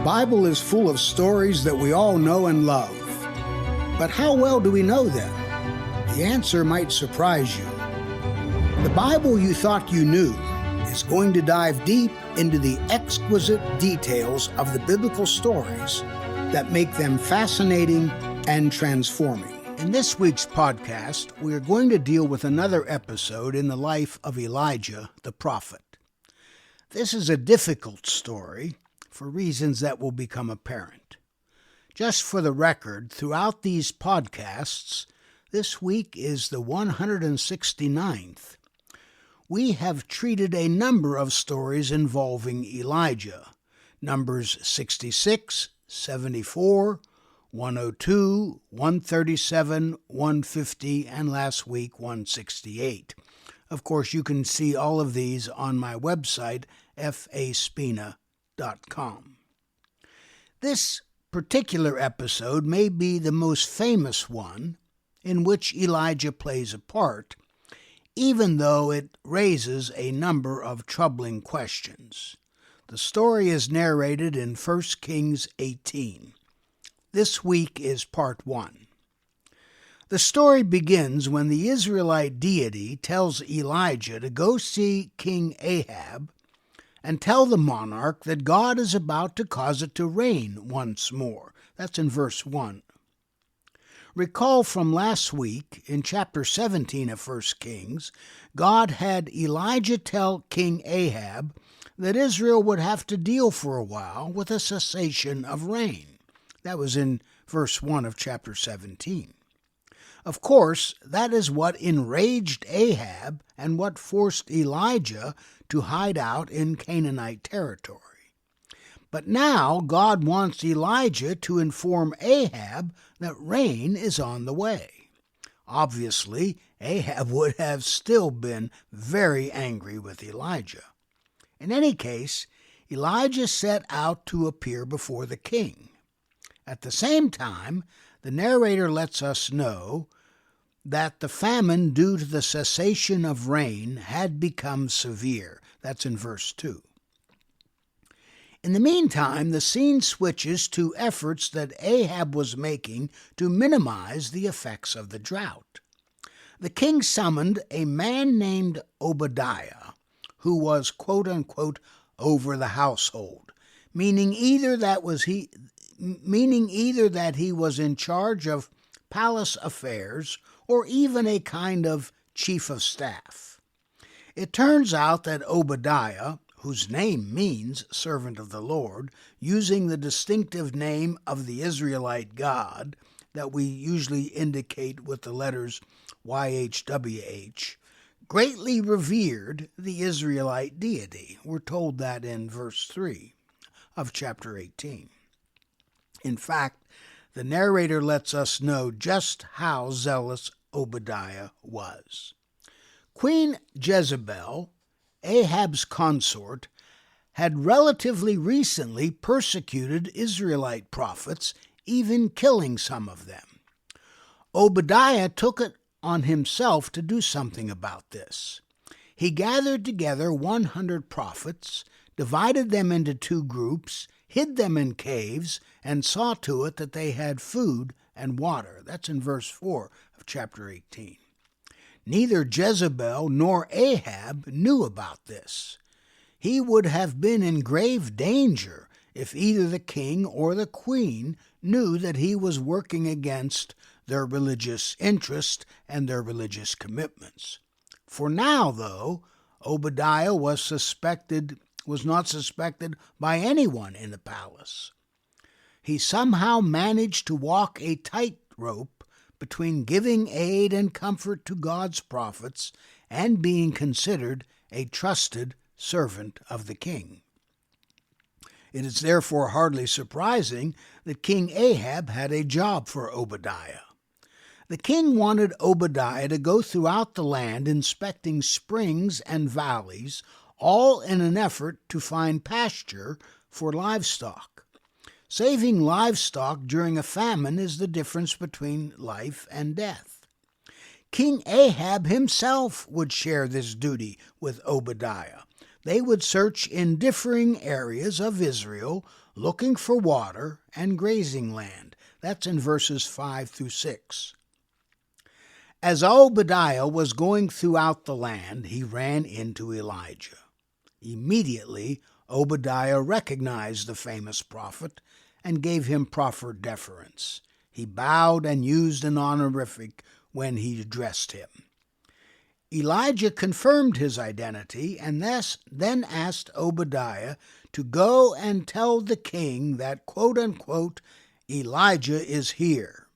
Bible is full of stories that we all know and love. But how well do we know them? The answer might surprise you. The Bible you thought you knew is going to dive deep into the exquisite details of the biblical stories that make them fascinating and transforming. In this week's podcast, we are going to deal with another episode in the life of Elijah the prophet. This is a difficult story for reasons that will become apparent. Just for the record, throughout these podcasts, this week is the 169th. We have treated a number of stories involving Elijah, numbers 66, 74, 102, 137, 150, and last week 168. Of course, you can see all of these on my website, faspina.com. This particular episode may be the most famous one in which Elijah plays a part, even though it raises a number of troubling questions. The story is narrated in 1 Kings 18. This week is part 1. The story begins when the Israelite deity tells Elijah to go see King Ahab and tell the monarch that God is about to cause it to rain once more. That's in verse 1. Recall from last week, in chapter 17 of 1 Kings, God had Elijah tell King Ahab that Israel would have to deal for a while with a cessation of rain. That was in verse 1 of chapter 17. Of course, that is what enraged Ahab and what forced Elijah to hide out in Canaanite territory. But now God wants Elijah to inform Ahab that rain is on the way. Obviously, Ahab would have still been very angry with Elijah. In any case, Elijah set out to appear before the king. At the same time, the narrator lets us know that the famine due to the cessation of rain had become severe. That's in verse 2. In the meantime, the scene switches to efforts that Ahab was making to minimize the effects of the drought. The king summoned a man named Obadiah, who was, quote-unquote, over the household, meaning either that he was in charge of palace affairs or even a kind of chief of staff. It turns out that Obadiah, whose name means servant of the Lord, using the distinctive name of the Israelite God that we usually indicate with the letters YHWH, greatly revered the Israelite deity. We're told that in verse 3 of chapter 18. In fact, the narrator lets us know just how zealous Obadiah was. Queen Jezebel, Ahab's consort, had relatively recently persecuted Israelite prophets, even killing some of them. Obadiah took it on himself to do something about this. He gathered together 100 prophets, divided them into 2 groups, hid them in caves, and saw to it that they had food and water. That's in verse 4 of chapter 18. Neither Jezebel nor Ahab knew about this. He would have been in grave danger if either the king or the queen knew that he was working against their religious interest and their religious commitments. For now, though, Obadiah was not suspected by anyone in the palace. He somehow managed to walk a tightrope between giving aid and comfort to God's prophets and being considered a trusted servant of the king. It is therefore hardly surprising that King Ahab had a job for Obadiah. The king wanted Obadiah to go throughout the land inspecting springs and valleys, all in an effort to find pasture for livestock. Saving livestock during a famine is the difference between life and death. King Ahab himself would share this duty with Obadiah. They would search in differing areas of Israel, looking for water and grazing land. That's in verses 5 through 6. As Obadiah was going throughout the land, he ran into Elijah. Immediately, Obadiah recognized the famous prophet and gave him proper deference. He bowed and used an honorific when he addressed him. Elijah confirmed his identity and then asked Obadiah to go and tell the king that, quote-unquote, Elijah is here.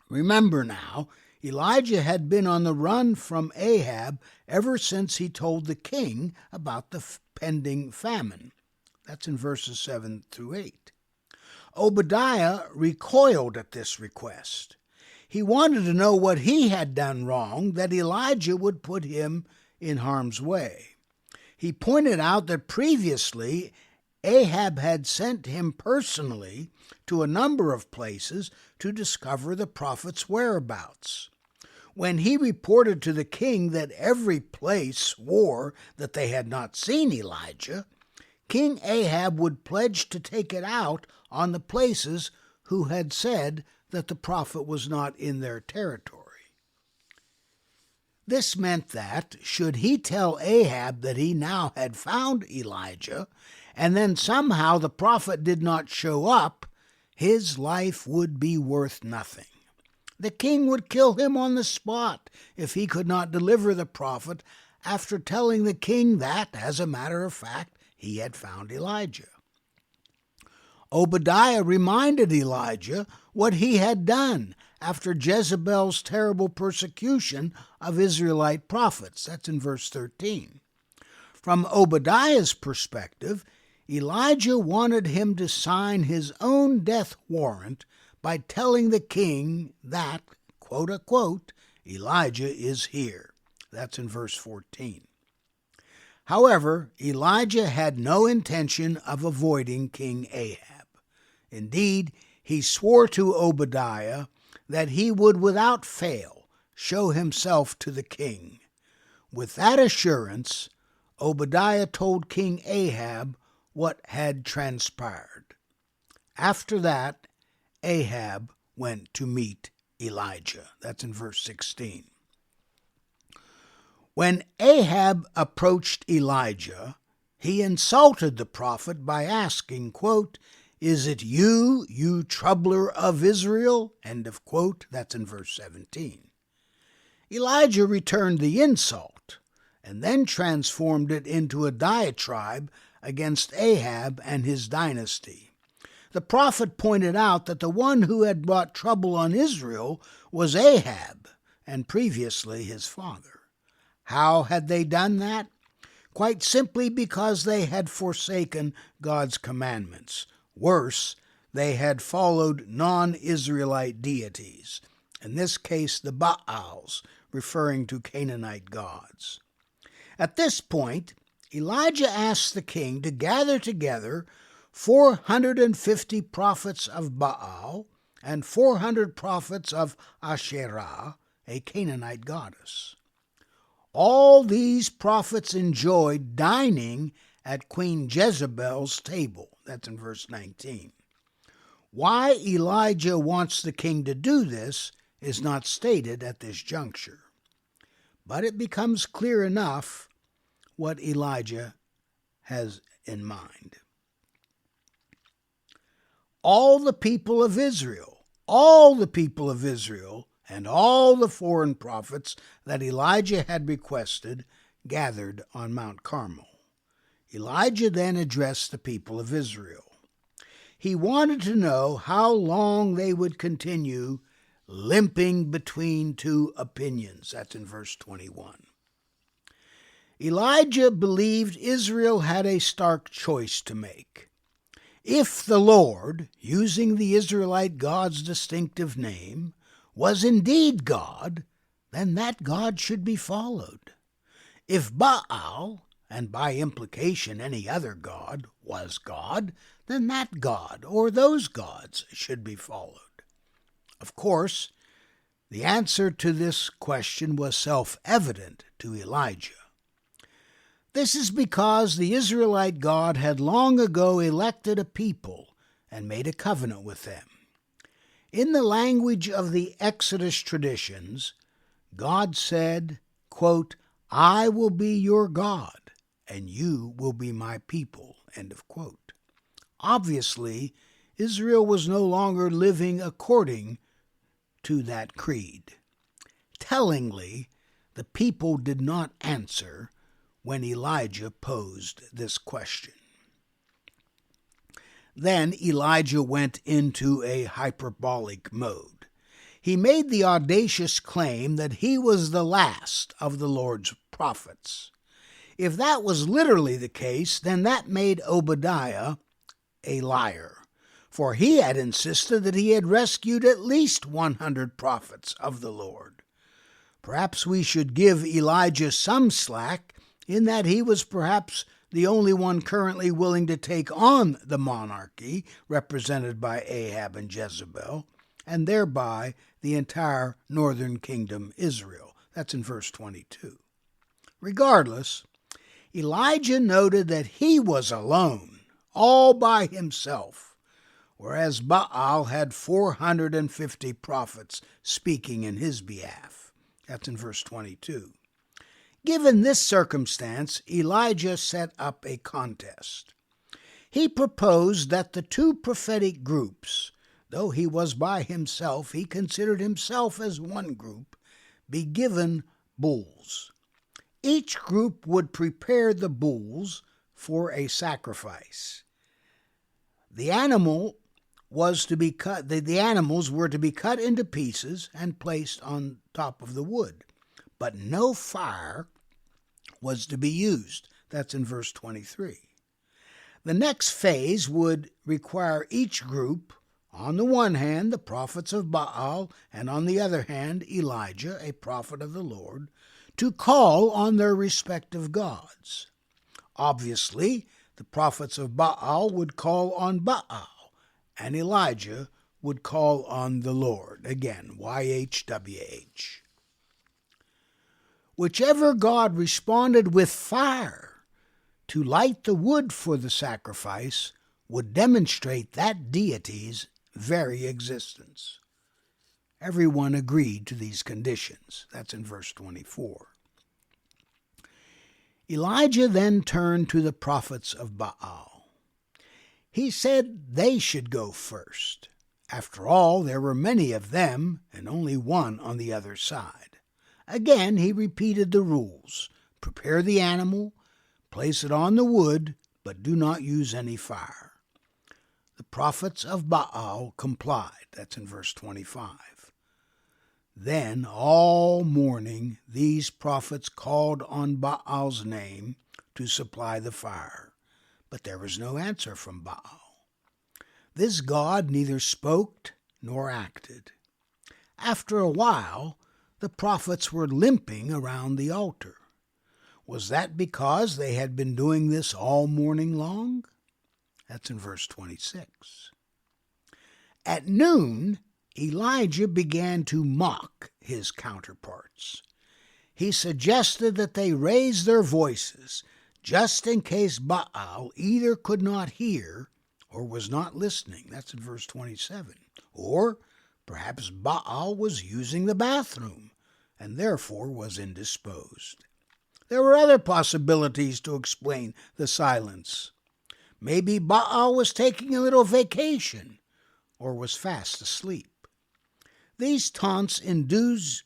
Remember now, Elijah had been on the run from Ahab ever since he told the king about the pending famine. That's in verses 7 through 8. Obadiah recoiled at this request. He wanted to know what he had done wrong that Elijah would put him in harm's way. He pointed out that previously Ahab had sent him personally to a number of places to discover the prophet's whereabouts. When he reported to the king that every place swore that they had not seen Elijah, King Ahab would pledge to take it out on the places who had said that the prophet was not in their territory. This meant that, should he tell Ahab that he now had found Elijah, and then somehow the prophet did not show up, his life would be worth nothing. The king would kill him on the spot if he could not deliver the prophet after telling the king that, as a matter of fact, he had found Elijah. Obadiah reminded Elijah what he had done after Jezebel's terrible persecution of Israelite prophets. That's in verse 13. From Obadiah's perspective, Elijah wanted him to sign his own death warrant by telling the king that, quote-unquote, Elijah is here. That's in verse 14. However, Elijah had no intention of avoiding King Ahab. Indeed, he swore to Obadiah that he would without fail show himself to the king. With that assurance, Obadiah told King Ahab what had transpired. After that, Ahab went to meet Elijah. That's in verse 16. When Ahab approached Elijah, he insulted the prophet by asking, quote, "Is it you, you troubler of Israel?" End of quote. That's in verse 17. Elijah returned the insult and then transformed it into a diatribe against Ahab and his dynasty. The prophet pointed out that the one who had brought trouble on Israel was Ahab, and previously his father. How had they done that? Quite simply because they had forsaken God's commandments. Worse, they had followed non-Israelite deities, in this case the Baals, referring to Canaanite gods. At this point, Elijah asked the king to gather together 450 prophets of Baal and 400 prophets of Asherah, a Canaanite goddess. All these prophets enjoyed dining at Queen Jezebel's table. That's in verse 19. Why Elijah wants the king to do this is not stated at this juncture, but it becomes clear enough what Elijah has in mind. All the people of Israel, and all the foreign prophets that Elijah had requested gathered on Mount Carmel. Elijah then addressed the people of Israel. He wanted to know how long they would continue limping between two opinions. That's in verse 21. Elijah believed Israel had a stark choice to make. If the Lord, using the Israelite God's distinctive name, was indeed God, then that God should be followed. If Baal, and by implication any other god, was God, then that God or those gods should be followed. Of course, the answer to this question was self-evident to Elijah. This is because the Israelite God had long ago elected a people and made a covenant with them. In the language of the Exodus traditions, God said, quote, "I will be your God, and you will be my people," end of quote. Obviously, Israel was no longer living according to that creed. Tellingly, the people did not answer when Elijah posed this question. Then Elijah went into a hyperbolic mode. He made the audacious claim that he was the last of the Lord's prophets. If that was literally the case, then that made Obadiah a liar, for he had insisted that he had rescued at least 100 prophets of the Lord. Perhaps we should give Elijah some slack in that he was perhaps the only one currently willing to take on the monarchy represented by Ahab and Jezebel, and thereby the entire northern kingdom Israel. That's in verse 22. Regardless, Elijah noted that he was alone, all by himself, whereas Baal had 450 prophets speaking in his behalf. That's in verse 22. Given this circumstance, Elijah set up a contest. He proposed that the two prophetic groups, though he was by himself, he considered himself as one group, be given bulls. Each group would prepare the bulls for a sacrifice. The animals were to be cut into pieces and placed on top of the wood, but no fire was to be used. That's in verse 23. The next phase would require each group, on the one hand the prophets of Baal, and on the other hand Elijah, a prophet of the Lord, to call on their respective gods. Obviously, the prophets of Baal would call on Baal, and Elijah would call on the Lord. Again, YHWH. Whichever God responded with fire to light the wood for the sacrifice would demonstrate that deity's very existence. Everyone agreed to these conditions. That's in verse 24. Elijah then turned to the prophets of Baal. He said they should go first. After all, there were many of them and only one on the other side. Again, he repeated the rules. Prepare the animal, place it on the wood, but do not use any fire. The prophets of Baal complied. That's in verse 25. Then all morning these prophets called on Baal's name to supply the fire, but there was no answer from Baal. This god neither spoke nor acted. After a while, the prophets were limping around the altar. Was that because they had been doing this all morning long? That's in verse 26. At noon, Elijah began to mock his counterparts. He suggested that they raise their voices just in case Baal either could not hear or was not listening. That's in verse 27. Or perhaps Baal was using the bathroom and therefore was indisposed. There were other possibilities to explain the silence. Maybe Baal was taking a little vacation or was fast asleep. These taunts induced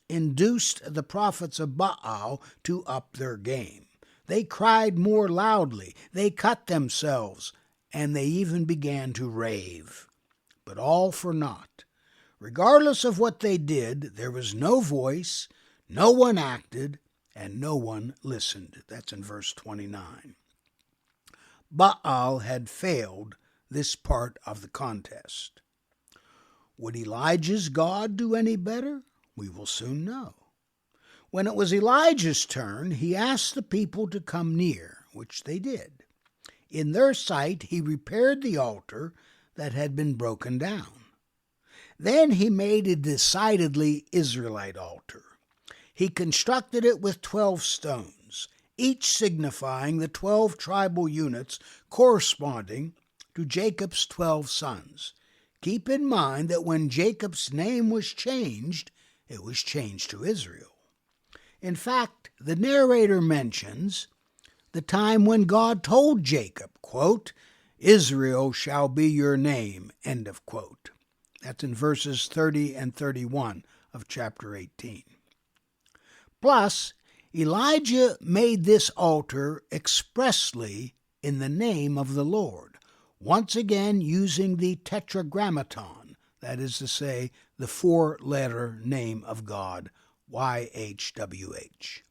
the prophets of Baal to up their game. They cried more loudly, they cut themselves, and they even began to rave. But all for naught. Regardless of what they did, there was no voice, no one acted, and no one listened. That's in verse 29. Baal had failed this part of the contest. Would Elijah's God do any better? We will soon know. When it was Elijah's turn, he asked the people to come near, which they did. In their sight, he repaired the altar that had been broken down. Then he made a decidedly Israelite altar. He constructed it with 12 stones, each signifying the 12 tribal units corresponding to Jacob's 12 sons. Keep in mind that when Jacob's name was changed, it was changed to Israel. In fact, the narrator mentions the time when God told Jacob, quote, "Israel shall be your name," end of quote. That's in verses 30 and 31 of chapter 18. Plus, Elijah made this altar expressly in the name of the Lord, once again using the tetragrammaton, that is to say, the four-letter name of God, YHWH.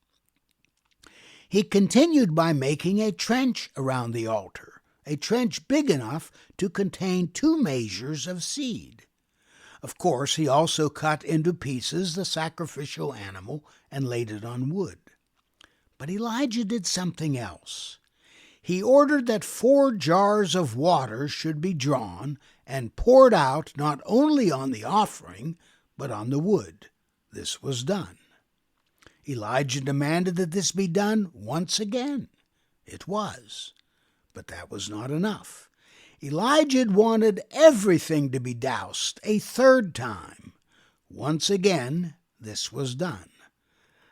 He continued by making a trench around the altar, a trench big enough to contain 2 measures of seed. Of course, he also cut into pieces the sacrificial animal and laid it on wood. But Elijah did something else. He ordered that 4 jars of water should be drawn and poured out not only on the offering, but on the wood. This was done. Elijah demanded that this be done once again. It was. But that was not enough. Elijah wanted everything to be doused a 3rd time. Once again, this was done.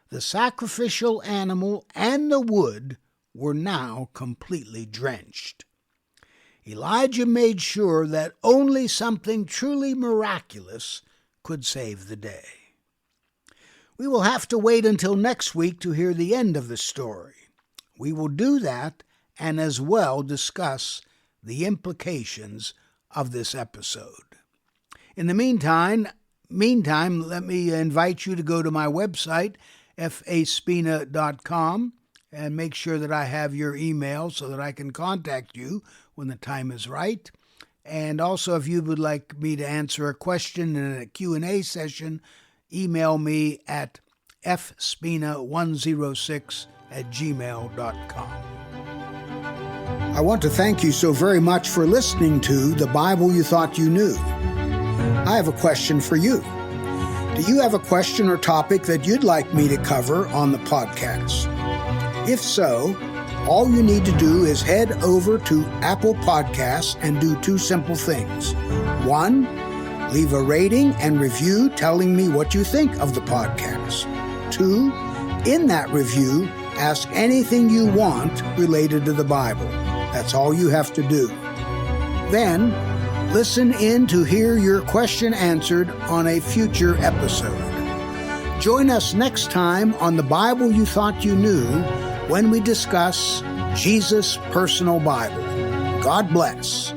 The sacrificial animal and the wood were now completely drenched. Elijah made sure that only something truly miraculous could save the day. We will have to wait until next week to hear the end of the story. We will do that and as well discuss the implications of this episode. In the meantime, let me invite you to go to my website, faspina.com, and make sure that I have your email so that I can contact you when the time is right. And also, if you would like me to answer a question in a Q&A session, email me at fspina106@gmail.com. I want to thank you so very much for listening to The Bible You Thought You Knew. I have a question for you. Do you have a question or topic that you'd like me to cover on the podcast? If so, all you need to do is head over to Apple Podcasts and do 2 simple things. 1, leave a rating and review telling me what you think of the podcast. 2, in that review, ask anything you want related to the Bible. That's all you have to do. Then, listen in to hear your question answered on a future episode. Join us next time on The Bible You Thought You Knew when we discuss Jesus' personal Bible. God bless.